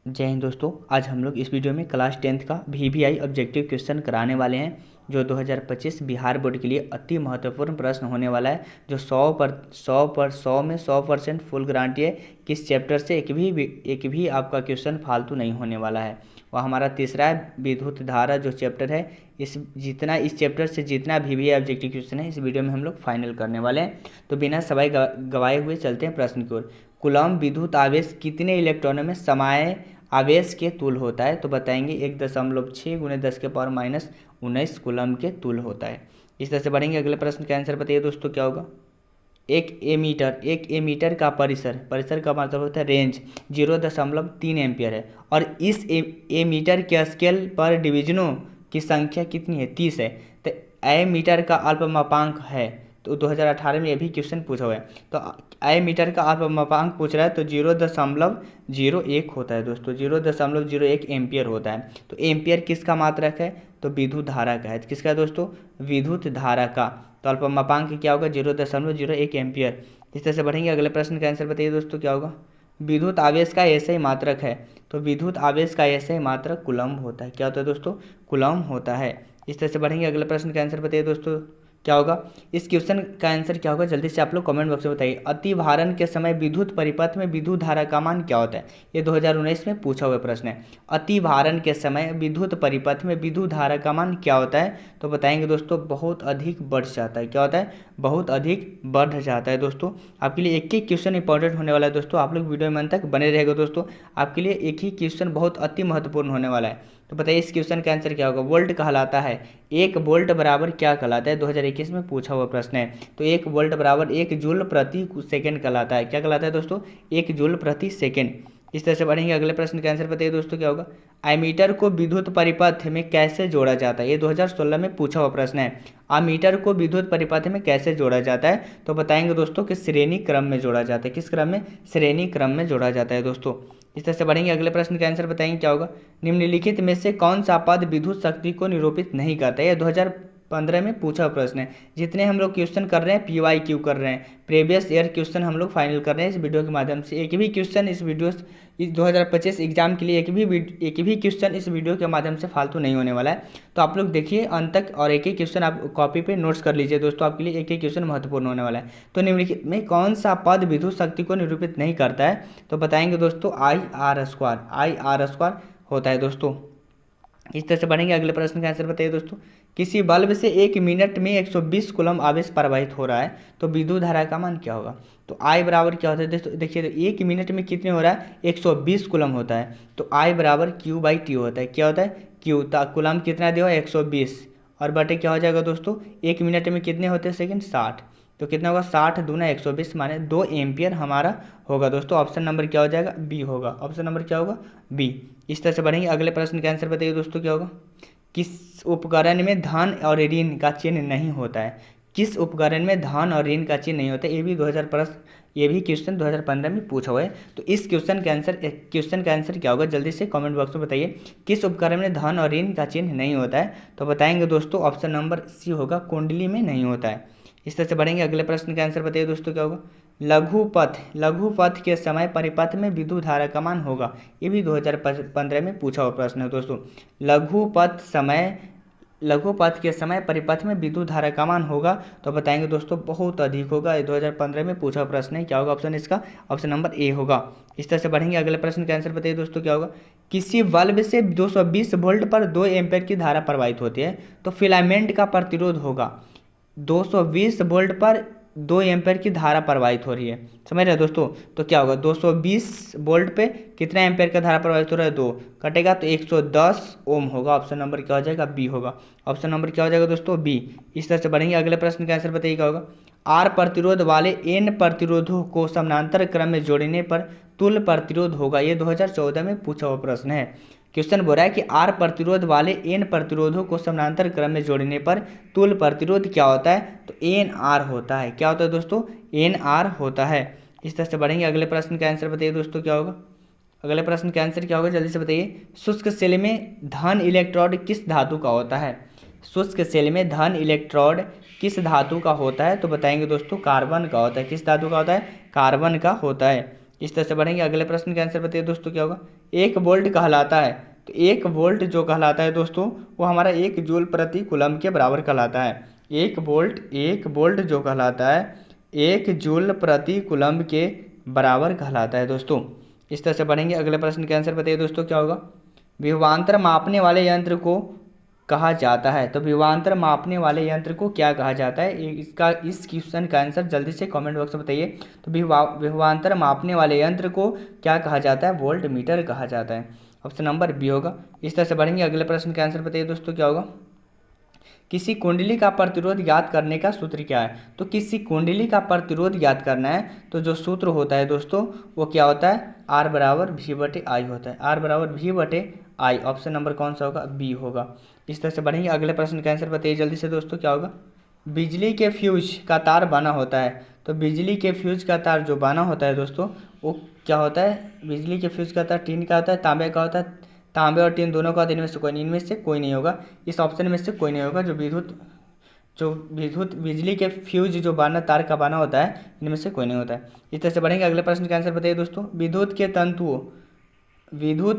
जय हिंद दोस्तों। आज हम लोग इस वीडियो में क्लास 10th का VBI ऑब्जेक्टिव क्वेश्चन कराने वाले हैं जो 2025 बिहार बोर्ड के लिए अति महत्वपूर्ण प्रश्न होने वाला है, जो 100 में 100% फुल गारंटी है कि इस चैप्टर से एक भी आपका क्वेश्चन फालतू नहीं होने वाला है। वह हमारा तीसरा है विद्युत धारा जो चैप्टर है। इस चैप्टर से जितना VBI ऑब्जेक्टिव क्वेश्चन है इस वीडियो में हम लोग फाइनल करने वाले हैं। तो बिना समय गवाए हुए चलते हैं प्रश्न की ओर। कूलम्ब विद्युत आवेश कितने इलेक्ट्रॉनों में समाये आवेश के तुल्य होता है? तो बताएंगे 1.6 × 10⁻19 कूलम्ब के तुल्य होता है। इस तरह से बढ़ेंगे। अगले प्रश्न का आंसर बताइए दोस्तों क्या होगा। एक एमीटर का परिसर का मतलब होता है रेंज 0.3 एम्पियर है और इस एमीटर के स्केल पर डिवीजनों की संख्या कितनी है? 30 है। तो एमीटर का अल्पमापांक है, तो 2018 में ये भी क्वेश्चन पूछा हुआ है। तो एमीटर का अल्पमापांक पूछ रहा है तो 0.01 होता है दोस्तों, 0.01 एम्पियर होता है। तो एम्पियर किसका मात्रक है? तो विद्युत धारा का है। किसका है दोस्तों? विद्युत धारा का। तो अल्पमापांक क्या होगा? 0.01 एम्पियर। इस तरह से बढ़ेंगे। अगले प्रश्न का आंसर बताइए दोस्तों क्या होगा। विद्युत आवेश का ऐसे मात्रक है, तो विद्युत आवेश का ऐसे मात्रक कूलम्ब होता है। क्या होता है दोस्तों? कूलम्ब होता है। इस तरह से बढ़ेंगे। अगले प्रश्न का आंसर बताइए दोस्तों क्या होगा। इस क्वेश्चन का आंसर क्या होगा जल्दी से आप लोग कमेंट बॉक्स में बताइए। अति भारण के समय विद्युत परिपथ में विद्युत धारा का मान क्या होता है? ये 2019 में पूछा हुआ प्रश्न है। अति भारण के समय विद्युत परिपथ में विद्युत धारा का मान क्या होता है? तो बताएंगे दोस्तों बहुत अधिक बढ़ जाता है। क्या होता है? बहुत अधिक बढ़ जाता है दोस्तों। आपके लिए एक ही क्वेश्चन इंपॉर्टेंट होने वाला है दोस्तों, आप लोग वीडियो में अंत तक बने रहेगा दोस्तों। आपके लिए एक ही क्वेश्चन बहुत अति महत्वपूर्ण होने वाला है। तो बताइए इस क्वेश्चन का आंसर क्या होगा। वोल्ट कहलाता है, 1 वोल्ट बराबर क्या कहलाता है? 2021 में पूछा हुआ प्रश्न है। तो 1 वोल्ट बराबर 1 जूल प्रति सेकंड कहलाता है। क्या कहलाता है दोस्तों? 1 जूल प्रति सेकंड। इस तरह से बढ़ेंगे। अगले प्रश्न का आंसर बताइए दोस्तों क्या होगा। एमीटर को विद्युत परिपथ में कैसे जोड़ा जाता है? ये 2016 में पूछा हुआ प्रश्न है। एमीटर को विद्युत परिपथ में कैसे जोड़ा जाता है? तो बताएंगे दोस्तों कि श्रेणी क्रम में जोड़ा जाता है। किस क्रम में? श्रेणी क्रम में जोड़ा जाता है दोस्तों। इस तरह से बढ़ेंगे। अगले प्रश्न का आंसर बताएंगे क्या होगा। निम्नलिखित में से कौन सा पद विद्युत शक्ति को निरूपित नहीं करता है? यह 2015 में पूछा प्रश्न है। जितने हम लोग क्वेश्चन कर रहे हैं PYQ कर रहे हैं, प्रीवियस ईयर क्वेश्चन हम लोग फाइनल कर रहे हैं इस वीडियो के माध्यम से। एक भी क्वेश्चन इस 2025 एग्जाम के लिए एक भी क्वेश्चन इस वीडियो के माध्यम से फालतू नहीं होने वाला है। तो आप लोग देखिए अंत तक और एक ही क्वेश्चन आप कॉपी पे नोट्स कर लीजिए दोस्तों, आपके लिए एक ही क्वेश्चन महत्वपूर्ण होने वाला है। तो निम्नलिखित में कौन सा पद विद्युत शक्ति को निरूपित नहीं करता है? तो बताएंगे दोस्तों IR² होता है दोस्तों। इस तरह से बढ़ेंगे। अगले प्रश्न का आंसर बताइए दोस्तों। किसी बल्ब से 1 मिनट में 120 कूलम्ब आवेश प्रवाहित हो रहा है, तो विद्युत धारा का मान क्या होगा? तो I बराबर क्या होता है दोस्तों? देखिए तो 1 मिनट में कितने हो रहा है? 120 कूलम्ब होता है। तो I बराबर Q/T होता है। क्या होता है? Q। कूलम्ब कितना दिया हुआ है? 120 और बटे क्या हो जाएगा दोस्तों? 1 मिनट में कितने होते हैं सेकेंड? 60। तो कितना होगा? 60 दूना 120 माने 2 एम्पियर हमारा होगा दोस्तों। ऑप्शन नंबर क्या हो जाएगा? बी होगा। ऑप्शन नंबर क्या होगा? बी। इस तरह से बढ़ेंगे। अगले प्रश्न का आंसर बताइए दोस्तों क्या होगा। किस उपकरण में धन और ऋण का चिन्ह नहीं होता है? किस उपकरण में धन और ऋण का चिन्ह नहीं होता है? ये भी क्वेश्चन 2015 में पूछा हुआ है। तो इस क्वेश्चन का आंसर क्या होगा जल्दी से कमेंट बॉक्स में बताइए। किस उपकरण में धन और ऋण का चिन्ह नहीं होता है? तो बताएंगे दोस्तों ऑप्शन नंबर सी होगा, कुंडली में नहीं होता है। इस तरह से बढ़ेंगे। अगले प्रश्न का आंसर बताइए दोस्तों क्या होगा। लघुपथ के समय परिपथ में विद्युत धारा का मान होगा। ये भी 2015 में पूछा हुआ प्रश्न है दोस्तों। लघुपथ के समय परिपथ में विद्युत धारा का मान होगा, तो बताएंगे दोस्तों बहुत अधिक होगा। ये 2015 में पूछा हुआ प्रश्न है। क्या होगा ऑप्शन इसका? ऑप्शन नंबर ए होगा। इस तरह से बढ़ेंगे। अगले प्रश्न का आंसर बताइए दोस्तों क्या होगा। किसी बल्ब से 220 वोल्ट पर 2 एम्पियर की धारा प्रवाहित होती है, तो फिलामेंट का प्रतिरोध होगा। 220 वोल्ट पर 2 एम्पियर की धारा प्रवाहित हो रही है, समझ रहे हैं दोस्तों। तो क्या होगा? 220 वोल्ट पे कितना एम्पियर का धारा प्रवाहित हो रहा है? 2 कटेगा तो 110 ओम होगा। ऑप्शन नंबर क्या हो जाएगा? बी होगा। ऑप्शन नंबर क्या हो जाएगा दोस्तों? बी। इस तरह से बढ़ेंगे। अगले प्रश्न का आंसर बताइए क्या होगा। आर प्रतिरोध वाले एन प्रतिरोधों को समानांतर क्रम में जोड़ने पर तुल्य प्रतिरोध होगा। ये 2014 में पूछा हुआ प्रश्न है। क्वेश्चन बोल रहा है कि आर प्रतिरोध वाले एन प्रतिरोधों को समानांतर क्रम में जोड़ने पर तुल्य प्रतिरोध क्या होता है? तो NR होता है। क्या होता है दोस्तों? NR होता है। इस तरह से बढ़ेंगे। अगले प्रश्न का आंसर बताइए दोस्तों क्या होगा। अगले प्रश्न का आंसर क्या होगा जल्दी से बताइए। शुष्क सेल में धन इलेक्ट्रोड किस धातु का होता है? शुष्क सेल में धन इलेक्ट्रोड किस धातु का होता है? तो बताएंगे दोस्तों कार्बन का होता है। किस धातु का होता है? कार्बन का होता है। इस तरह से बढ़ेंगे। अगले प्रश्न का आंसर बताइए दोस्तों क्या होगा। 1 वोल्ट कहलाता है, तो 1 वोल्ट जो कहलाता है दोस्तों वो हमारा 1 जूल प्रति कूलम के बराबर कहलाता है। 1 वोल्ट जो कहलाता है 1 जूल प्रति कूलम के बराबर कहलाता है दोस्तों। इस तरह से बढ़ेंगे। अगले प्रश्न का आंसर बताइए दोस्तों क्या होगा। विभवांतर मापने वाले यंत्र को कहा जाता है, तो विभवांतर मापने वाले यंत्र को क्या कहा जाता है, इस क्वेश्चन का आंसर जल्दी से कमेंट बॉक्स में बताइए। तो विभवांतर मापने वाले यंत्र को क्या कहा जाता है, वोल्ट मीटर कहा जाता है। ऑप्शन नंबर बी होगा। इस तरह से बढ़ेंगे। अगले प्रश्न का आंसर बताइए दोस्तों क्या होगा। किसी कुंडली का प्रतिरोध ज्ञात करने का सूत्र क्या है, तो किसी कुंडली का प्रतिरोध ज्ञात करना है तो जो सूत्र होता है दोस्तों वो क्या होता है, R बराबर V/I होता है। R बराबर V/I। ऑप्शन नंबर कौन सा होगा, बी होगा। इस तरह से बढ़ेंगे। अगले प्रश्न का आंसर बताइए जल्दी से दोस्तों क्या होगा। बिजली के फ्यूज का तार बना होता है, तो बिजली के फ्यूज का तार जो बना होता है दोस्तों वो क्या होता है, बिजली के फ्यूज का तार टीन का होता है, तांबे का होता है। तांबे और टीन दोनों का होता है, इनमें से कोई नहीं होगा। इस ऑप्शन में से कोई नहीं होगा। जो विद्युत बिजली के फ्यूज जो बना तार का बना होता है इनमें से कोई नहीं होता है। इस तरह से बढ़ेंगे। अगले प्रश्न का आंसर बताइए दोस्तों। विद्युत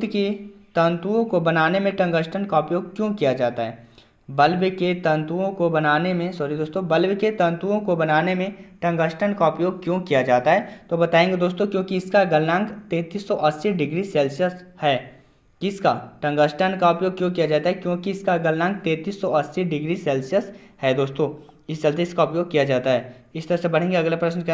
की तंतुओं को बनाने में टंगस्टन का उपयोग क्यों किया जाता है। बल्ब के तंतुओं को बनाने में टंगस्टन का उपयोग क्यों किया जाता है, तो बताएंगे दोस्तों क्योंकि इसका गलनांक 3380 डिग्री सेल्सियस है। किसका, टंगस्टन का उपयोग क्यों किया जाता है, क्योंकि इसका गलनांक 3380 डिग्री सेल्सियस है दोस्तों, इस चलते इसका उपयोग किया जाता है। इस तरह से बढ़ेंगे। अगले प्रश्न का